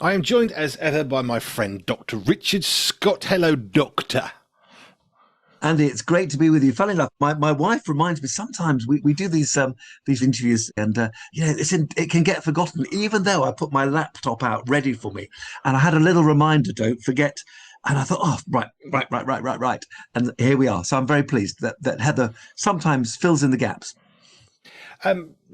I am joined as ever by my friend Dr. Richard Scott. Hello, Doctor. Andy, it's great to be with you. Funny enough, my wife reminds me sometimes we do these interviews and it can get forgotten, even though I put my laptop out ready for me. And I had a little reminder, don't forget. And I thought, oh, right. And here we are. So I'm very pleased that Heather sometimes fills in the gaps.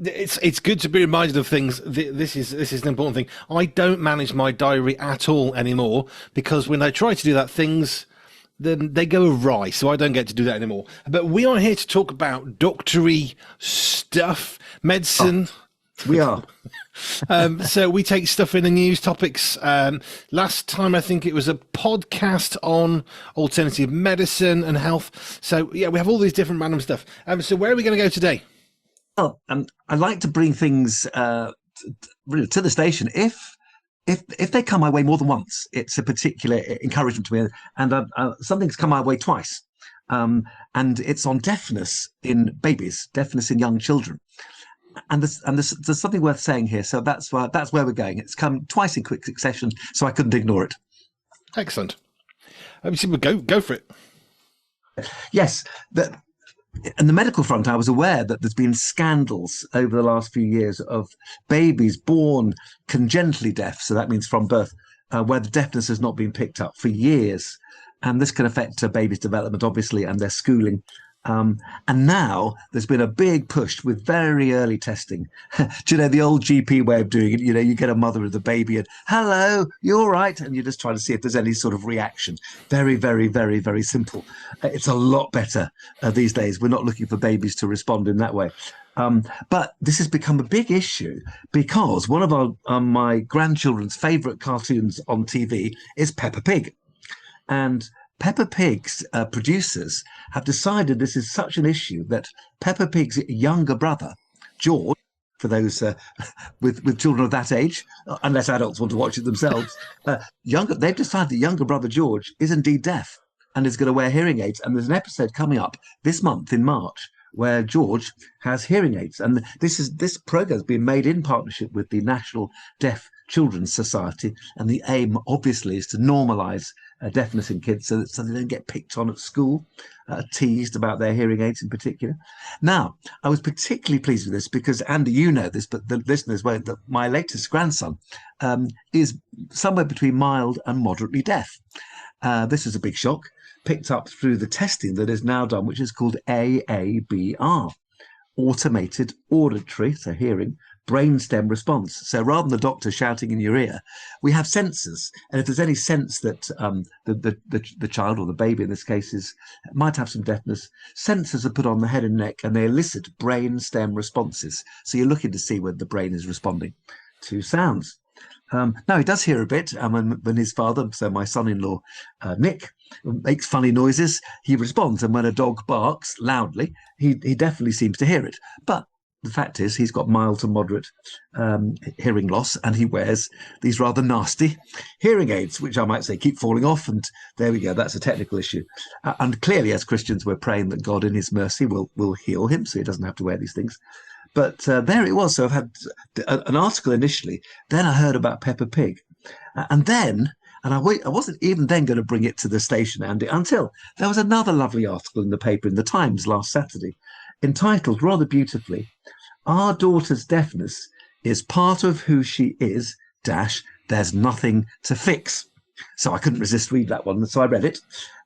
It's good to be reminded of things. This is an important thing. I don't manage my diary at all anymore because when I try to do that, things then they go awry. So I don't get to do that anymore. But we are here to talk about doctory stuff, medicine. We are. So we take stuff in the news topics. Last time I think it was a podcast on alternative medicine and health. So yeah, we have all these different random stuff. So where are we going to go today? Well, I like to bring things really to the station if they come my way more than once. It's a particular encouragement to me, and something's come my way twice, and it's on deafness in babies, deafness in young children, and there's something worth saying here. So that's where we're going. It's come twice in quick succession, so I couldn't ignore it. Excellent. So we'll go for it. Yes, in the medical front, I was aware that there's been scandals over the last few years of babies born congenitally deaf. So that means from birth, where the deafness has not been picked up for years. And this can affect a baby's development, obviously, and their schooling. And now there's been a big push with very early testing. Do you know the old GP way of doing it? You know, you get a mother with a baby and, hello, you all right? And you just try to see if there's any sort of reaction. Very, very, very, very simple. It's a lot better these days. We're not looking for babies to respond in that way. But this has become a big issue because one of my grandchildren's favourite cartoons on TV is Peppa Pig. And Peppa Pig's producers have decided this is such an issue that Peppa Pig's younger brother, George, for those with children of that age, unless adults want to watch it themselves, they've decided that younger brother George is indeed deaf and is going to wear hearing aids. And there's an episode coming up this month in March where George has hearing aids. And this program has been made in partnership with the National Deaf Children's Society. And the aim, obviously, is to normalise deafness in kids so they don't get picked on at school, teased about their hearing aids in particular. Now, I was particularly pleased with this because, Andy, you know this, but the listeners won't, that my latest grandson is somewhere between mild and moderately deaf. This is a big shock, picked up through the testing that is now done, which is called AABR, automated auditory, so hearing, brainstem response. So rather than the doctor shouting in your ear, we have sensors, and if there's any sense that the child or the baby in this case might have some deafness, sensors are put on the head and neck, and they elicit brainstem responses. So you're looking to see whether the brain is responding to sounds. Now, he does hear a bit when his father, so my son-in-law, Nick, makes funny noises, he responds. And when a dog barks loudly, he definitely seems to hear it. But the fact is he's got mild to moderate hearing loss, and he wears these rather nasty hearing aids, which I might say keep falling off. And there we go. That's a technical issue. And clearly, as Christians, we're praying that God in his mercy will heal him so he doesn't have to wear these things. But there it was. So I've had an article initially. Then I heard about Peppa Pig. And I wasn't even then going to bring it to the station, Andy, until there was another lovely article in the paper, in the Times last Saturday, entitled rather beautifully, "Our daughter's deafness is part of who she is, dash, there's nothing to fix." So I couldn't resist read that one. So I read it.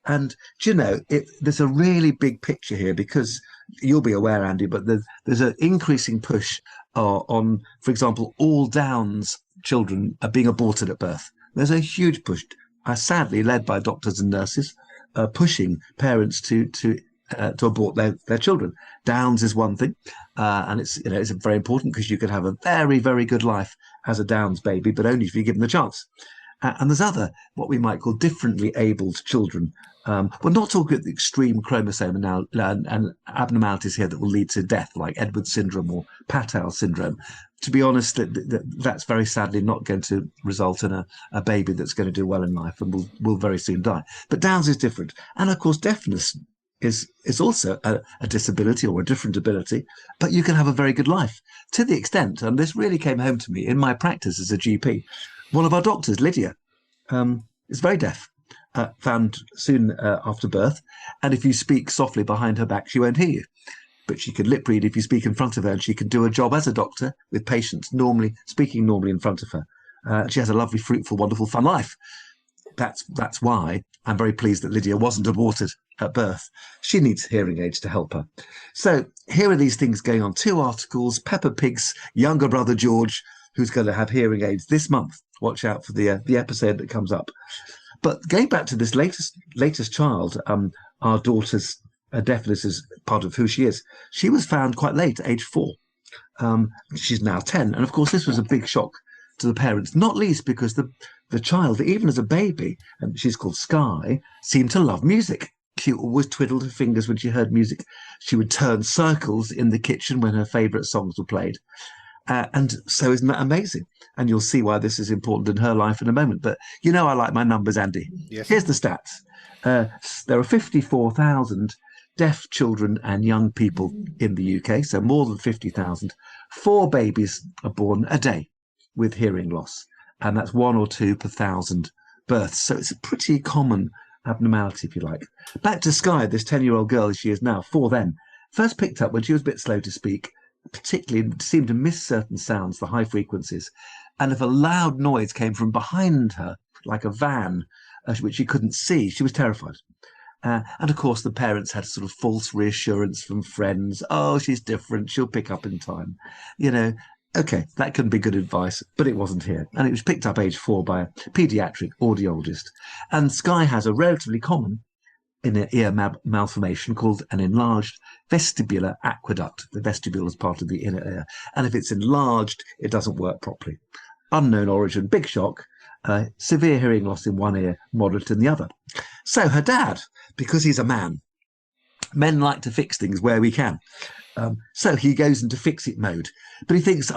And, do you know, there's a really big picture here because you'll be aware, Andy, but there's an increasing push on, for example, all Downs children are being aborted at birth. There's a huge push, sadly led by doctors and nurses, pushing parents to abort their children. Downs is one thing, and it's very important because you could have a very, very good life as a Downs baby, but only if you're given the chance. And there's other, what we might call differently abled children. We're not talking about the extreme chromosome and abnormalities here that will lead to death, like Edwards syndrome or Patau syndrome. To be honest, that's very sadly not going to result in a baby that's going to do well in life and will very soon die. But Downs is different. And of course, deafness is also a disability or a different ability, but you can have a very good life to the extent, and this really came home to me in my practice as a GP, One of our doctors, Lydia, is very deaf, found soon after birth. And if you speak softly behind her back, she won't hear you. But she can lip read if you speak in front of her, and she can do a job as a doctor with patients, speaking normally in front of her. She has a lovely, fruitful, wonderful, fun life. That's why I'm very pleased that Lydia wasn't aborted at birth. She needs hearing aids to help her. So here are these things going on. 2 articles. Peppa Pig's younger brother George, who's going to have hearing aids this month. Watch out for the episode that comes up. But going back to this latest child, our daughter's deafness is part of who she is. She was found quite late, age 4. She's now 10, and of course this was a big shock to the parents, not least because the child, even as a baby, and she's called Sky, seemed to love music. She always twiddled her fingers when she heard music. She would turn circles in the kitchen when her favourite songs were played. And so isn't that amazing? And you'll see why this is important in her life in a moment. But you know I like my numbers, Andy. Yes. Here's the stats. There are 54,000 deaf children and young people in the UK, so more than 50,000. 4 babies are born a day with hearing loss, and that's 1 or 2 per 1,000 births. So it's a pretty common abnormality, if you like. Back to Sky, this 10-year-old girl as she is now, for them. First picked up when she was a bit slow to speak, particularly seemed to miss certain sounds, the high frequencies. And if a loud noise came from behind her, like a van, which she couldn't see, she was terrified. And of course, the parents had sort of false reassurance from friends. Oh, she's different. She'll pick up in time. You know, okay, that could be good advice, but it wasn't here. And it was picked up age 4 by a paediatric audiologist. And Sky has a relatively common inner ear malformation called an enlarged vestibular aqueduct. The vestibule is part of the inner ear. And if it's enlarged, it doesn't work properly. Unknown origin, big shock, severe hearing loss in one ear, moderate in the other. So her dad, because he's a man, men like to fix things where we can. So he goes into fix-it mode. But he thinks,